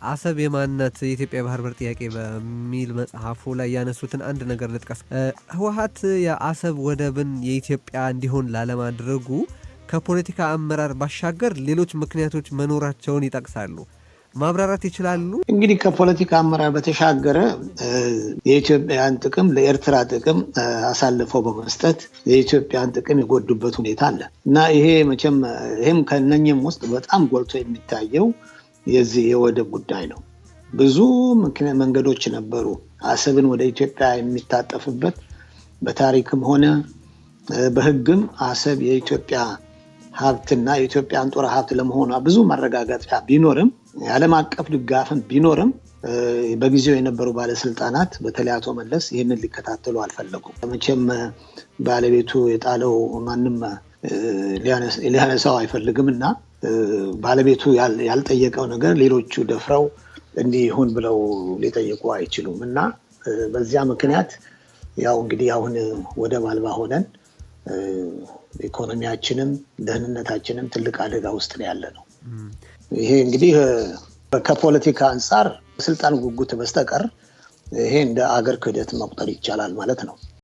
አሰብ የማንነት የኢትዮጵያ ባህር በር ጥያቄ በሚል መጽሐፉ ላይ ያነሱትን አንድ ነገር ልጥቀስ። ህወሓት የአሰብ ወደብን የኢትዮጵያ እንዲሆን ላለማድረጉ ከፖለቲካ አመራር ባሻገር ሌሎች ምክንያቶች መኖራቸውን ይጠቅሳሉ። ማብራራት ይችላሉ? እንግዲህ ከፖለቲካ አመራር በተሻገረ የኢትዮጵያን ጥቅም ለኤርትራ ጥቅም አሳልፈው በመስጠት የኢትዮጵያን ጥቅም የጎዱበት ሁኔታ አለ እና ይሄም ከነኚህም ውስጥ በጣም ጎልቶ የሚታየው የዚህ የወደብ ጉዳይ ነው። ብዙ መንገዶች ነበሩ አሰብን ወደ ኢትዮጵያ የሚታጠፍበት። በታሪክም ሆነ በህግም አሰብ የኢትዮጵያ ሀብትና የኢትዮጵያን ጦር ሀብት ለመሆኗ ብዙ ማረጋገጫ ቢኖርም የዓለም አቀፍ ድጋፍም ቢኖርም በጊዜው የነበሩ ባለስልጣናት በተለይ አቶ መለስ ይህንን ሊከታተሉ አልፈለጉም። መቼም ባለቤቱ የጣለው ማንም ሊያነሳው አይፈልግም እና ባለቤቱ ያልጠየቀው ነገር ሌሎቹ ደፍረው እንዲሆን ብለው ሊጠይቁ አይችሉም እና በዚያ ምክንያት ያው እንግዲህ አሁን ወደብ አልባ ሆነን ኢኮኖሚያችንም ደህንነታችንም ትልቅ አደጋ ውስጥ ነው ያለነው። ይሄ እንግዲህ ከፖለቲካ አንፃር ስልጣን ጉጉት በስተቀር ይሄ እንደ አገር ክህደት መቁጠር ይቻላል ማለት ነው።